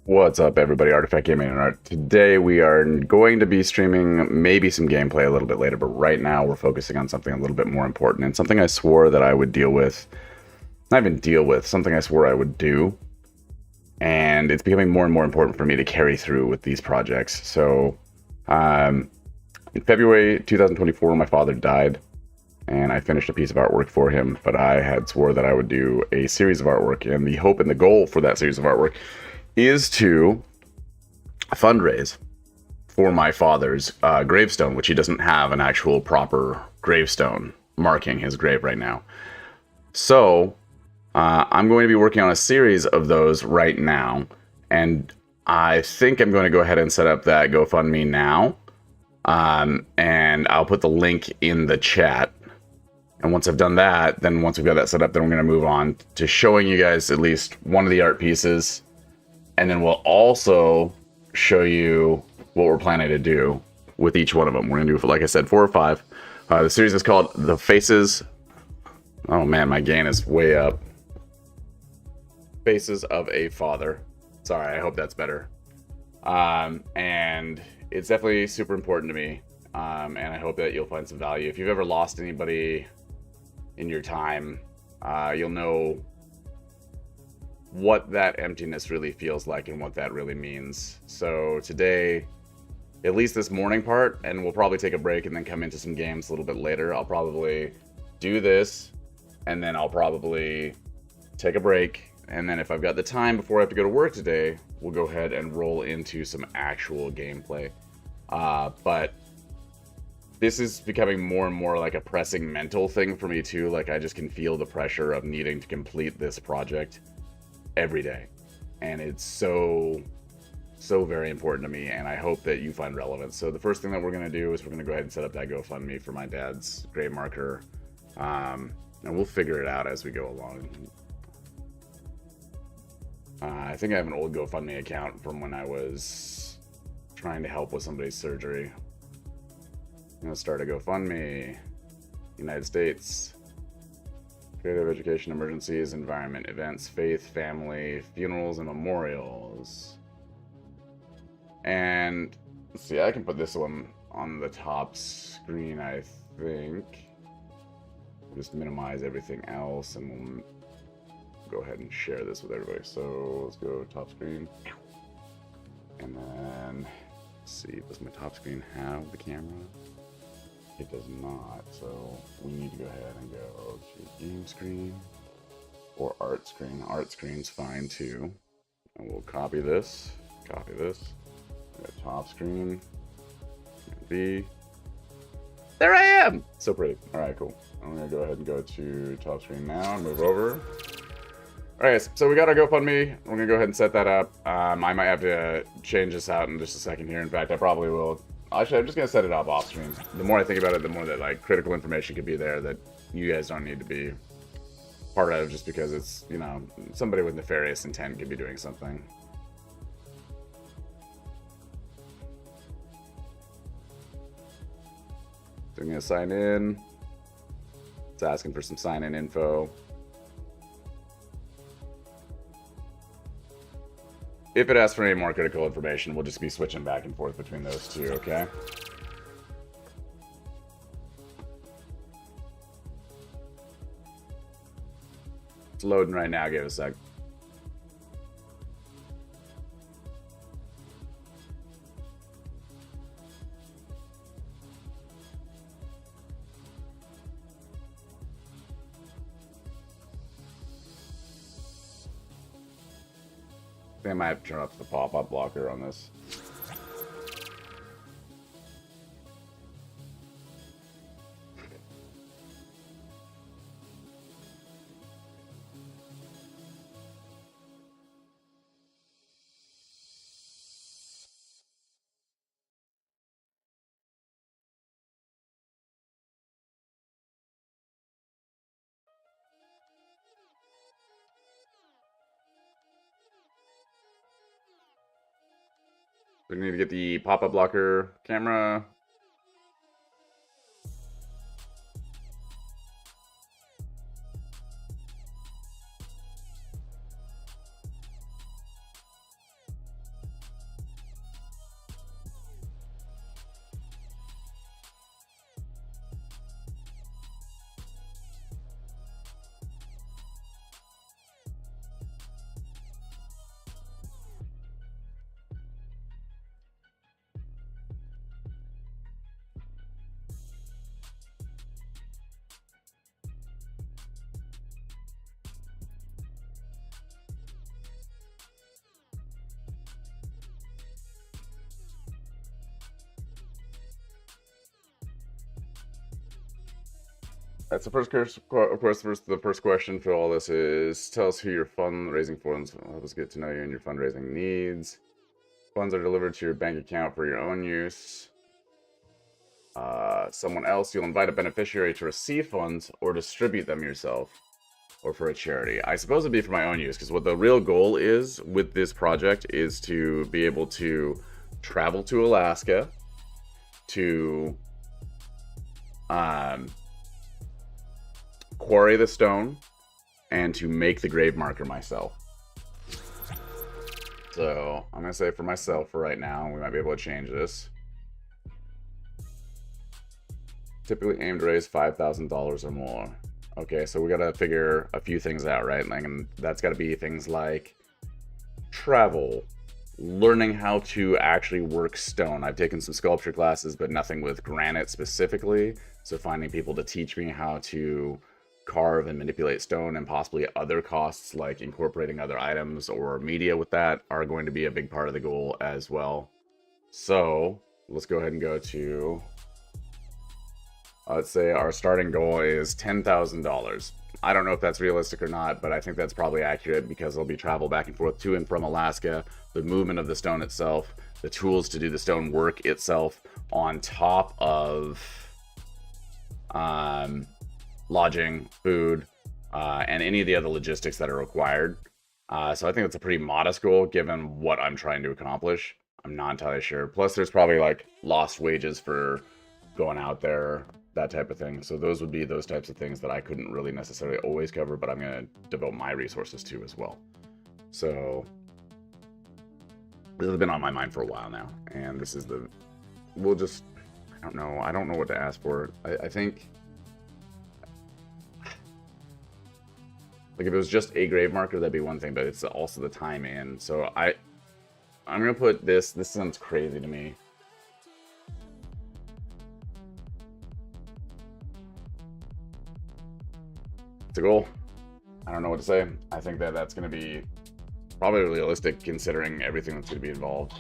What's up, everybody? Artifact Gaming and Art. Today we are going to be streaming maybe some gameplay a little bit later, but right now we're focusing on something a little bit more important and something I swore that I would deal with. Not even deal with, something I swore I would do. And it's becoming more and more important for me to carry through with these projects. So, in February 2024, my father died, and I finished a piece of artwork for him, but I had swore that I would do a series of artwork, and the hope and the goal for that series of artwork is to fundraise for my father's gravestone, which he doesn't have an actual proper gravestone marking his grave right now. So I'm going to be working on a series of those right now, and I think I'm going to go ahead and set up that GoFundMe now, and I'll put the link in the chat. And once I've done that, then once we've got that set up, then we're going to move on to showing you guys at least one of the art pieces. And then we'll also show you what we're planning to do with each one of them. We're going to do, like I said, 4 or 5. The series is called The Faces. Oh man, my gain is way up. Faces of a Father. Sorry, I hope that's better. And it's definitely super important to me. And I hope that you'll find some value. If you've ever lost anybody in your time, you'll know what that emptiness really feels like and what that really means. So today, at least this morning part, and we'll probably take a break and then come into some games a little bit later, I'll probably do this, and then I'll probably take a break, and then if I've got the time before I have to go to work today, we'll go ahead and roll into some actual gameplay. But this is becoming more and more like a pressing mental thing for me too. Like, I just can feel the pressure of needing to complete this project every day, and it's so very important to me, and I hope that you find relevance. So the first thing that we're going to do is we're going to go ahead and set up that GoFundMe for my dad's grave marker, and we'll figure it out as we go along. I think I have an old GoFundMe account from when I was trying to help with somebody's surgery. I'm going to start a GoFundMe. United States. Creative education, emergencies, environment, events, faith, family, funerals, and memorials. And let's see, I can put this one on the top screen, I think. Just minimize everything else, and we'll go ahead and share this with everybody. So let's go top screen. And then, let's see, does my top screen have the camera? It does not, so we need to go ahead and go to game screen or art screen. Art screen's fine too. And we'll copy this, go top screen, and B. There I am! So pretty. All right, cool. I'm gonna go ahead and go to top screen now and move over. All right, guys, so we got our GoFundMe. We're gonna go ahead and set that up. I might have to change this out in just a second here. In fact, I probably will. Actually, I'm just gonna set it up off screen. The more I think about it, the more that like critical information could be there that you guys don't need to be part of, just because it's, you know, somebody with nefarious intent could be doing something. So I'm gonna sign in. It's asking for some sign-in info. If it asks for any more critical information, we'll just be switching back and forth between those two, okay? It's loading right now, give it a sec. I think I might have to turn off the pop-up blocker on this. We need to get the pop-up blocker camera. That's the first question. Of course, the first question for all this is tell us who your fundraising funds will help us get to know you and your fundraising needs. Funds are delivered to your bank account for your own use. Someone else, you'll invite a beneficiary to receive funds or distribute them yourself or for a charity. I suppose it'd be for my own use because what the real goal is with this project is to be able to travel to Alaska to quarry the stone and to make the grave marker myself. So I'm gonna say for myself for right now. We might be able to change this. Typically aim to raise $5,000 or more. Okay, so we gotta figure a few things out, right? Like, and that's gotta be things like travel, learning how to actually work stone. I've taken some sculpture classes, but nothing with granite specifically. So finding people to teach me how to carve and manipulate stone, and possibly other costs like incorporating other items or media with that are going to be a big part of the goal as well. So let's go ahead and go to, let's say our starting goal is $10,000. I don't know if that's realistic or not, but I think that's probably accurate because there'll be travel back and forth to and from Alaska, the movement of the stone itself, the tools to do the stone work itself, on top of lodging, food, and any of the other logistics that are required. So I think that's a pretty modest goal given what I'm trying to accomplish. I'm not entirely sure. Plus, there's probably like lost wages for going out there, that type of thing. So those would be those types of things that I couldn't really necessarily always cover, but I'm going to devote my resources to as well. So this has been on my mind for a while now, and this is the, we'll just, I don't know what to ask for. I think, like, if it was just a grave marker, that'd be one thing, but it's also the time in. So I'm gonna put this sounds crazy to me. It's a goal. I don't know what to say. I think that that's gonna be probably realistic considering everything that's gonna be involved.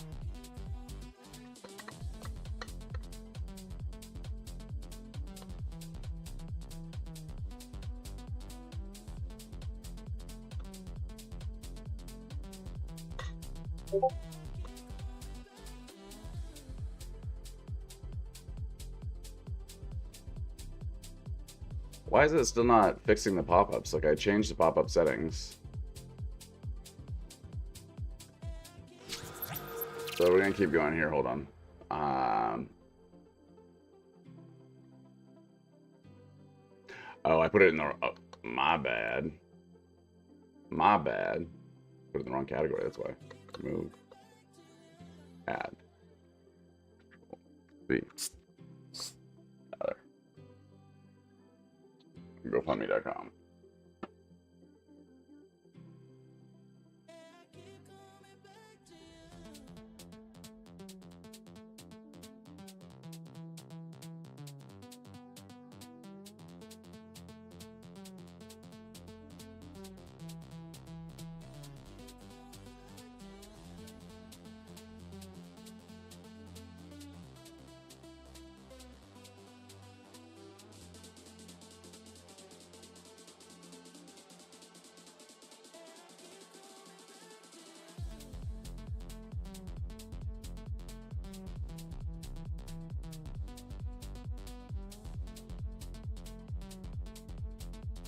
Why is it still not fixing the pop-ups? Like, I changed the pop-up settings. So we're gonna keep going here. Hold on. Oh, I put it in the. Oh, my bad. My bad. Put it in the wrong category. That's why. Move. Add. B. Other. GoFundMe.com.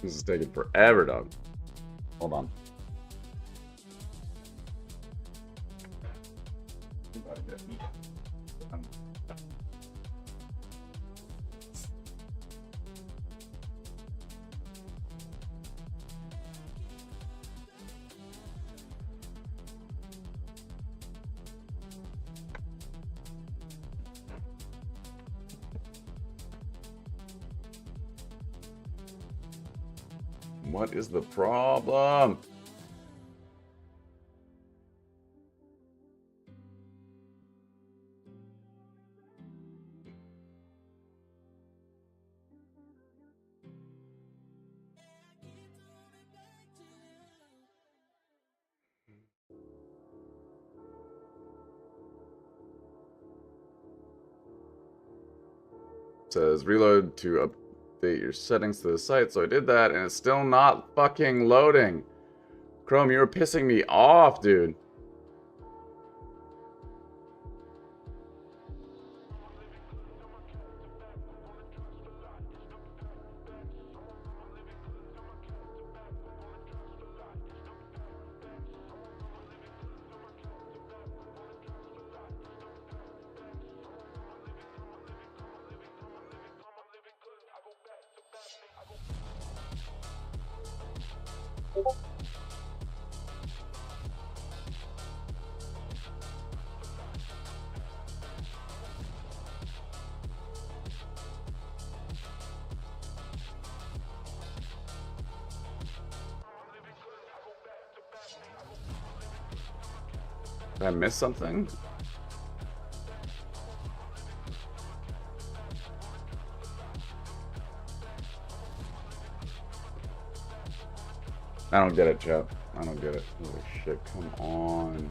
This is taking forever, dog. Hold on. What is the problem? It says reload to update your settings to the site. So I did that, and it's still not fucking loading. Chrome, you're pissing me off, dude. Did I miss something? I don't get it, chat. I don't get it. Holy shit, come on.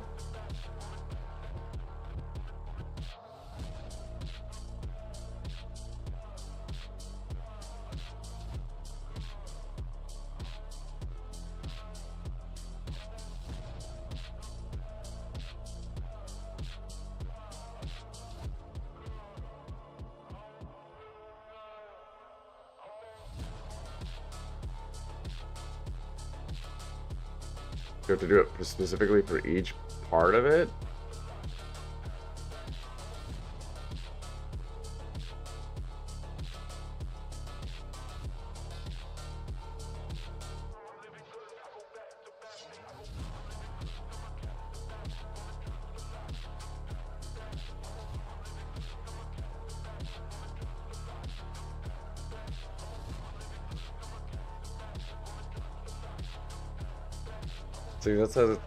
You have to do it specifically for each part of it? See, that says it.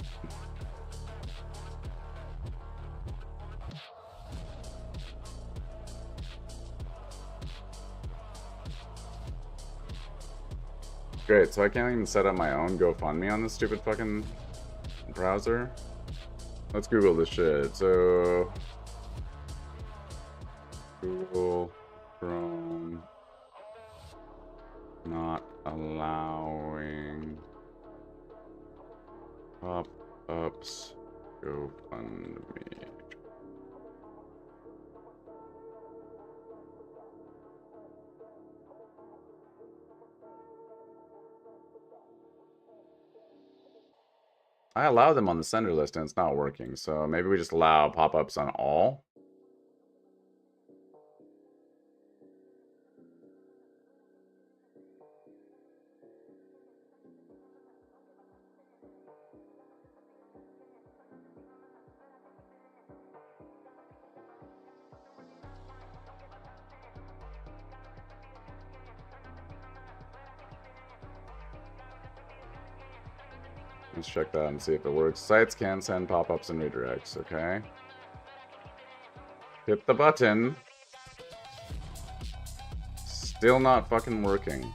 Great, so I can't even set up my own GoFundMe on this stupid fucking browser? Let's Google this shit. So, Google Chrome not allowing pop-ups GoFundMe. I allow them on the sender list and it's not working, so maybe we just allow pop-ups on all. Let's check that and see if it works. Sites can send pop-ups and redirects, okay? Hit the button. Still not fucking working.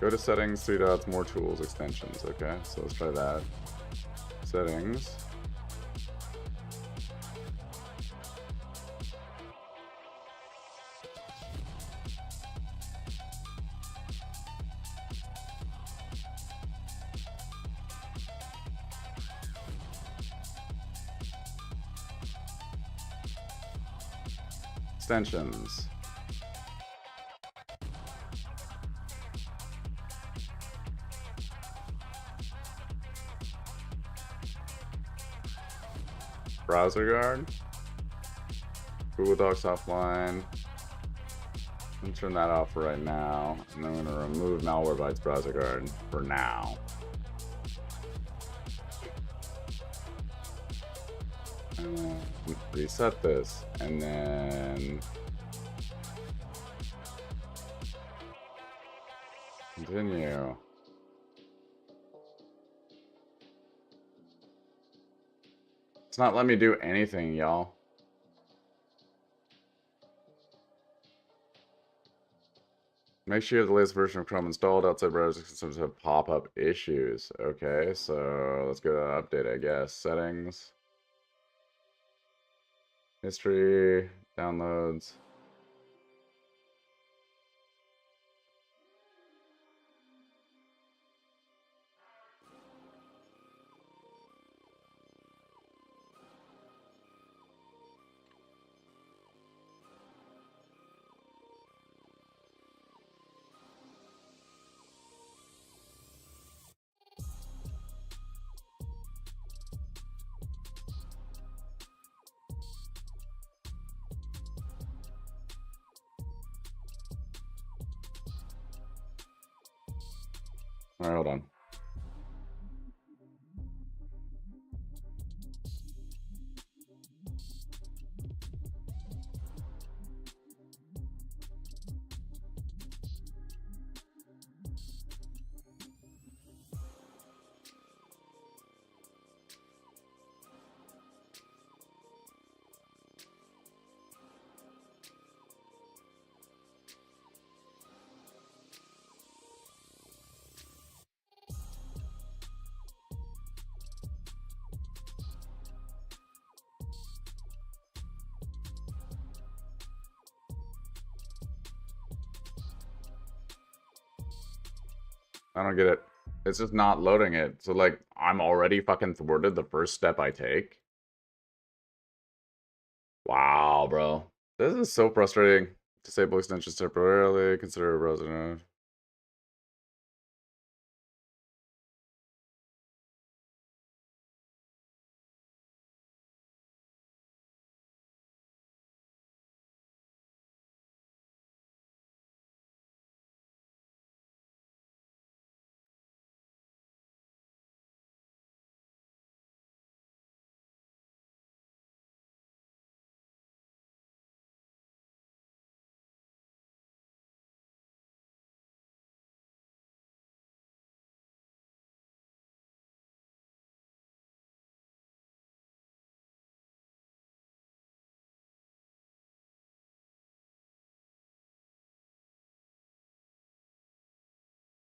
Go to settings, 3 dots, more tools, extensions. Okay, so let's try that. Settings. Extensions. Browser guard. Google Docs offline. I'm gonna turn that off for right now. And then I'm gonna remove Malwarebytes browser guard for now. Reset this, and then continue. It's not letting me do anything, y'all. Make sure you have the latest version of Chrome installed. Outside browsers can sometimes have pop-up issues. Okay, so let's go to update, I guess. Settings. History. Downloads. All right, hold on. I don't get it. It's just not loading it. So, like, I'm already fucking thwarted the first step I take. Wow, bro. This is so frustrating. Disable extensions temporarily. Consider a browser node.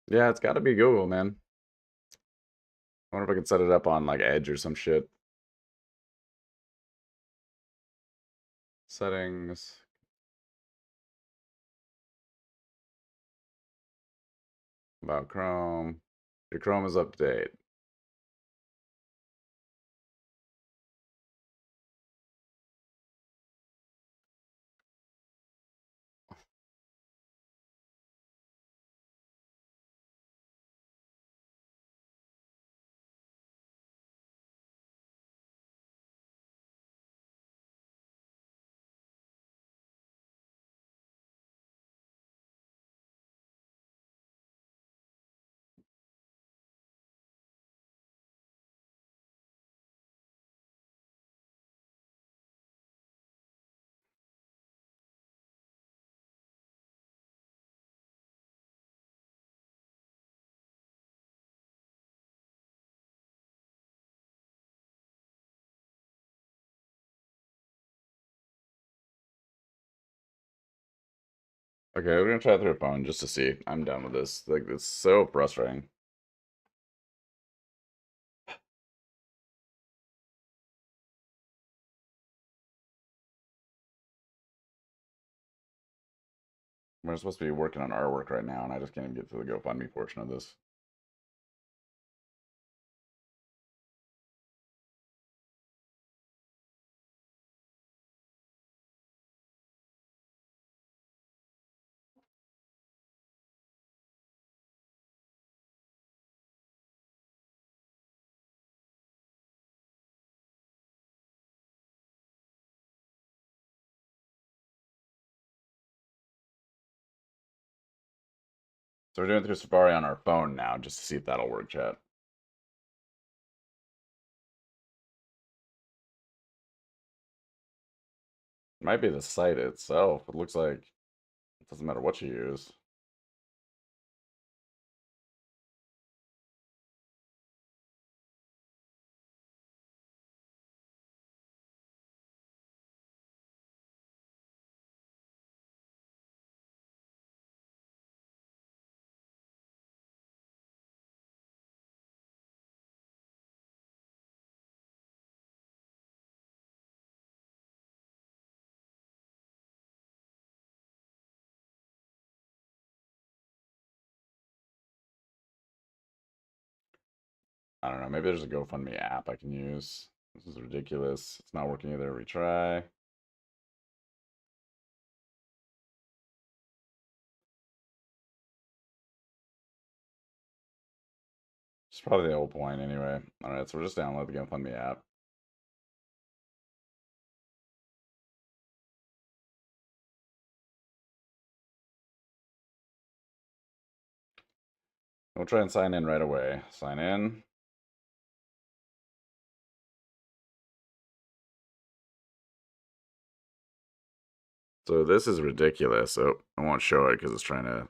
Yeah, it's got to be Google, man. I wonder if I can set it up on, like, Edge or some shit. Settings. About Chrome. Your Chrome is up to date. Okay, we're gonna try through a phone just to see. I'm done with this. Like, it's so frustrating. We're supposed to be working on artwork right now, and I just can't even get to the GoFundMe portion of this. So we're doing it through Safari on our phone now, just to see if that'll work, chat. Might be the site itself. It looks like it doesn't matter what you use. I don't know. Maybe there's a GoFundMe app I can use. This is ridiculous. It's not working either. Retry. It's probably the whole point anyway. Alright, so we'll just download the GoFundMe app. We'll try and sign in right away. Sign in. So this is ridiculous. Oh, I won't show it because it's trying to.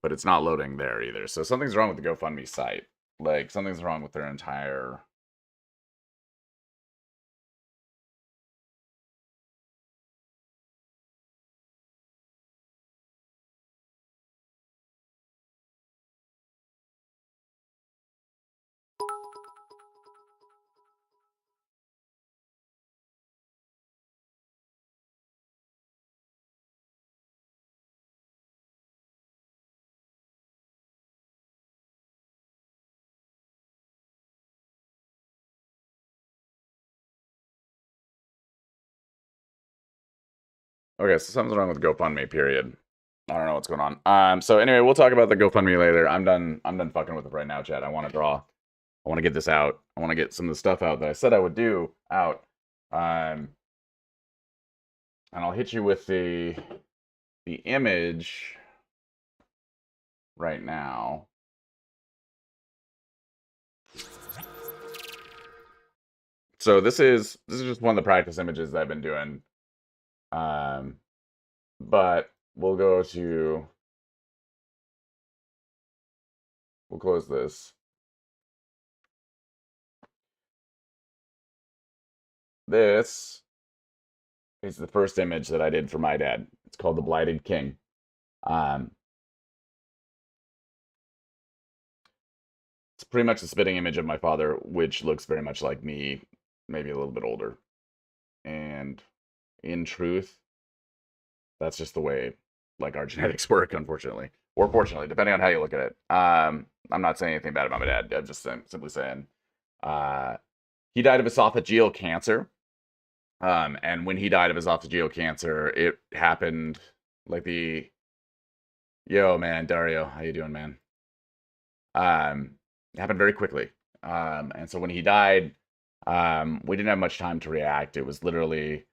But it's not loading there either. So something's wrong with the GoFundMe site. Like something's wrong with their entire. Okay, so something's wrong with GoFundMe. Period. I don't know what's going on. So anyway, we'll talk about the GoFundMe later. I'm done fucking with it right now, Chad. I want to draw. I want to get this out. I want to get some of the stuff out that I said I would do out. And I'll hit you with the image right now. So this is just one of the practice images that I've been doing. But we'll close this. This is the first image that I did for my dad. It's called The Blighted King. It's pretty much a spitting image of my father, which looks very much like me, maybe a little bit older. And in truth, that's just the way like our genetics work, unfortunately. Or fortunately, depending on how you look at it. I'm not saying anything bad about my dad. I'm just simply saying he died of esophageal cancer. And when he died of esophageal cancer, it happened like the yo man, Dario, how you doing, man? It happened very quickly. And so when he died, we didn't have much time to react. It was literally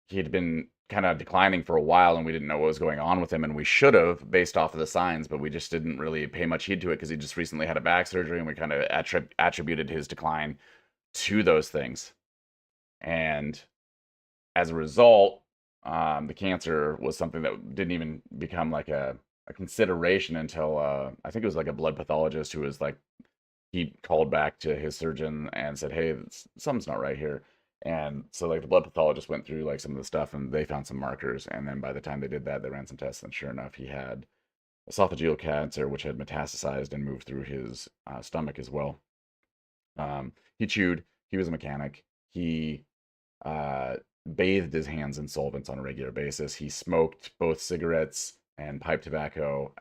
he had been kind of declining for a while and we didn't know what was going on with him, and we should have based off of the signs, but we just didn't really pay much heed to it because he just recently had a back surgery, and we kind of attributed his decline to those things. And as a result, the cancer was something that didn't even become like a consideration until I think it was like a blood pathologist who was like, he called back to his surgeon and said, hey, something's not right here. And so like the blood pathologist went through like some of the stuff and they found some markers. And then by the time they did that, they ran some tests, and sure enough, he had esophageal cancer, which had metastasized and moved through his stomach as well. He chewed. He was a mechanic. He bathed his hands in solvents on a regular basis. He smoked both cigarettes and pipe tobacco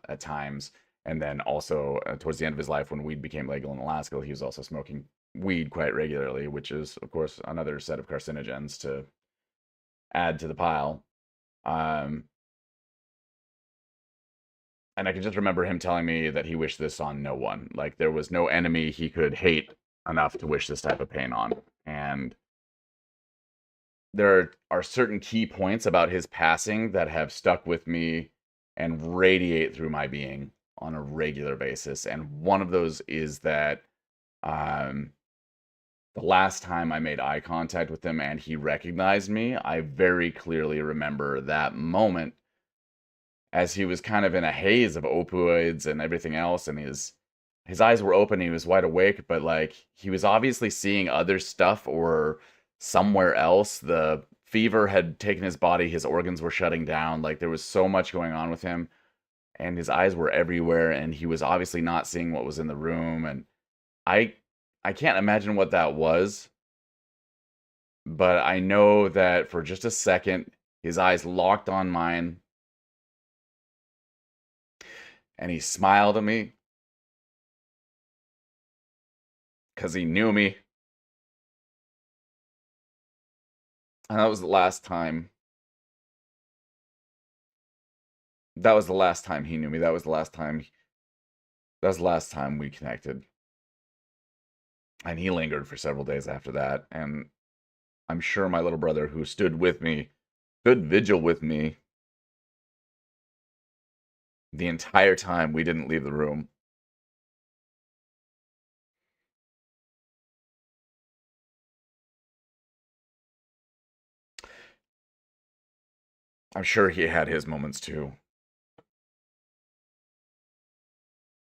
at times. And then also towards the end of his life, when weed became legal in Alaska, he was also smoking weed quite regularly, which is, of course, another set of carcinogens to add to the pile. And I can just remember him telling me that he wished this on no one. Like there was no enemy he could hate enough to wish this type of pain on. And there are certain key points about his passing that have stuck with me and radiate through my being on a regular basis. And one of those is that the last time I made eye contact with him and he recognized me, I very clearly remember that moment as he was kind of in a haze of opioids and everything else, and his eyes were open, he was wide awake, but like he was obviously seeing other stuff or somewhere else. The fever had taken his body, his organs were shutting down, like there was so much going on with him, and his eyes were everywhere, and he was obviously not seeing what was in the room, and I I can't imagine what that was, but I know that for just a second, his eyes locked on mine, and he smiled at me because he knew me. And that was the last time. That was the last time he knew me. That was the last time. That was the last time we connected. And he lingered for several days after that. And I'm sure my little brother, who stood with me, stood vigil with me the entire time we didn't leave the room. I'm sure he had his moments too.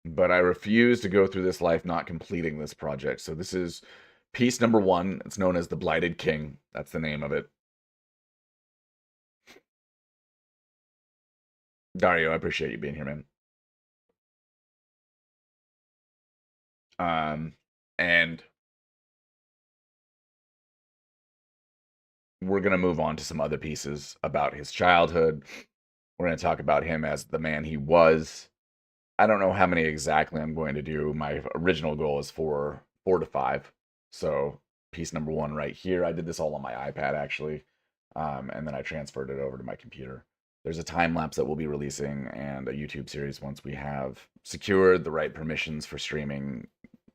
But I refuse to go through this life not completing this project. So this is piece number 1. It's known as the Blighted King. That's the name of it. Dario, I appreciate you being here, man. And we're going to move on to some other pieces about his childhood. We're going to talk about him as the man he was. I don't know how many exactly I'm going to do. My original goal is 4 to 5. So piece number 1 right here. I did this all on my iPad actually, and then I transferred it over to my computer. There's a time lapse that we'll be releasing and a YouTube series once we have secured the right permissions for streaming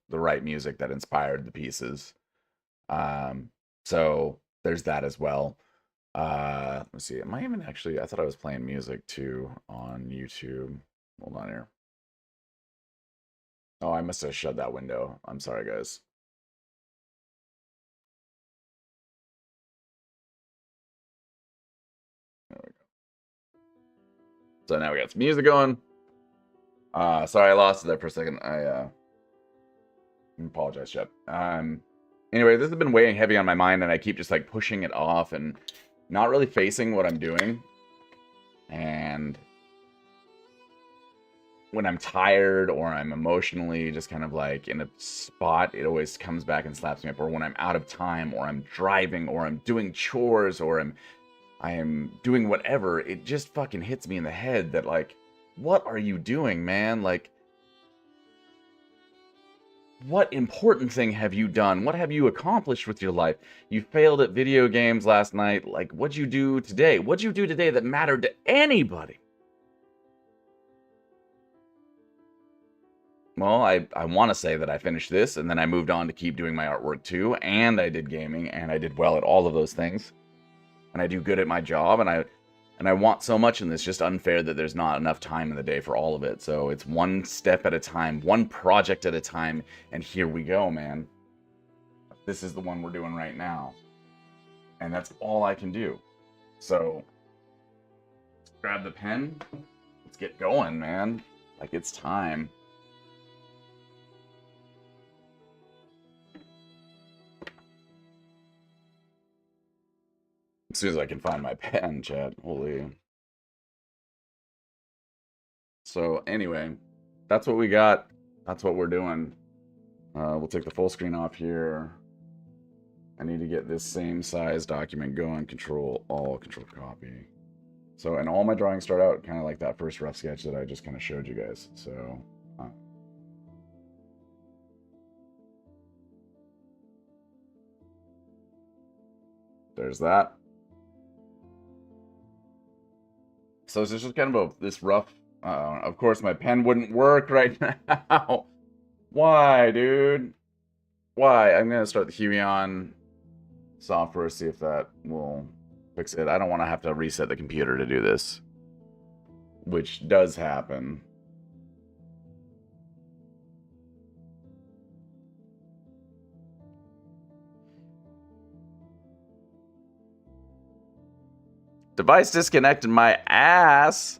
the right music that inspired the pieces. So there's that as well. Let's see. Am I even actually? I thought I was playing music too on YouTube. Hold on here. Oh, I must have shut that window. I'm sorry, guys. There we go. So now we got some music going. Sorry, I lost it there for a second. I apologize, Shep. Anyway, this has been weighing heavy on my mind, and I keep just like pushing it off and not really facing what I'm doing. And when I'm tired or I'm emotionally just kind of like in a spot, it always comes back and slaps me up. Or when I'm out of time, or I'm driving, or I'm doing chores, or I am doing whatever, it just fucking hits me in the head that like, what are you doing, man? Like, what important thing have you done? What have you accomplished with your life? You failed at video games last night. Like, what'd you do today? What'd you do today that mattered to anybody? Well, I want to say that I finished this and then I moved on to keep doing my artwork too, and I did gaming, and I did well at all of those things. And I do good at my job, and I want so much, and it's just unfair that there's not enough time in the day for all of it. So it's one step at a time, one project at a time, and here we go, man. This is the one we're doing right now. And that's all I can do. So let's grab the pen. Let's get going, man. Like, it's time. As soon as I can find my pen, chat. Holy. So anyway, that's what we got. That's what we're doing. We'll take the full screen off here. I need to get this same size document going. Control all, control copy. So, and all my drawings start out kind of like that first rough sketch that I just kind of showed you guys. So, there's that. So it's just kind of this rough. Of course, my pen wouldn't work right now. Why, dude? Why? I'm gonna start the Huion software, see if that will fix it. I don't want to have to reset the computer to do this, which does happen. Device disconnected my ass.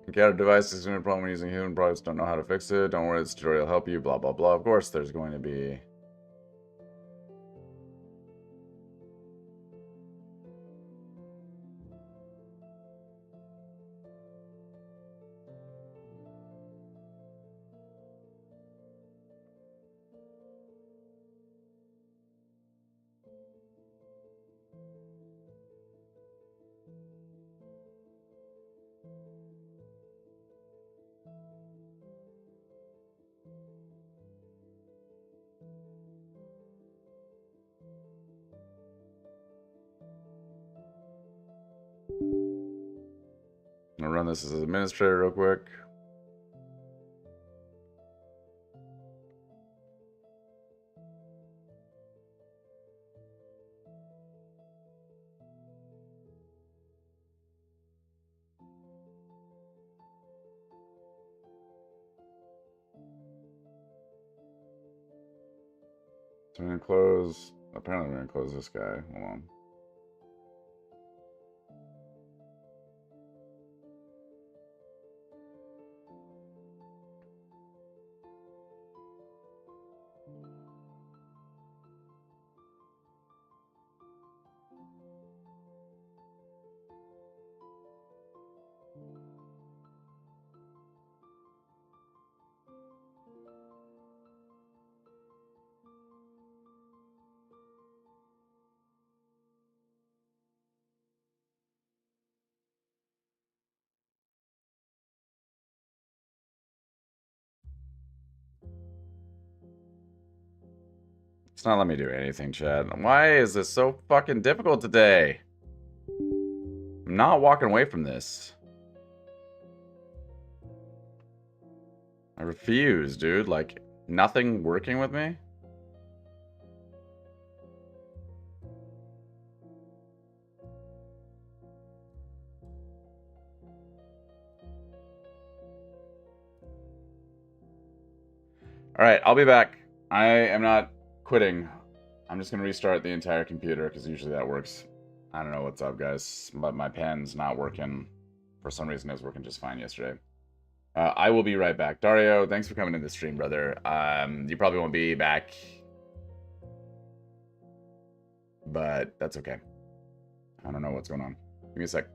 Get a device is a problem when using human products. Don't know how to fix it. Don't worry, this tutorial will help you. Blah blah blah. Of course, there's going to be. I'm gonna run this as administrator real quick. So we're gonna close. Apparently, we're gonna close this guy. Hold on. It's not letting me do anything, Chad. Why is this so fucking difficult today? I'm not walking away from this. I refuse, dude. Like, nothing working with me? Alright, I'll be back. I am not quitting. I'm just going to restart the entire computer, because usually that works. I don't know what's up, guys, but my pen's not working. For some reason, it was working just fine yesterday. I will be right back. Dario, thanks for coming in the stream, brother. You probably won't be back, but that's okay. I don't know what's going on. Give me a sec.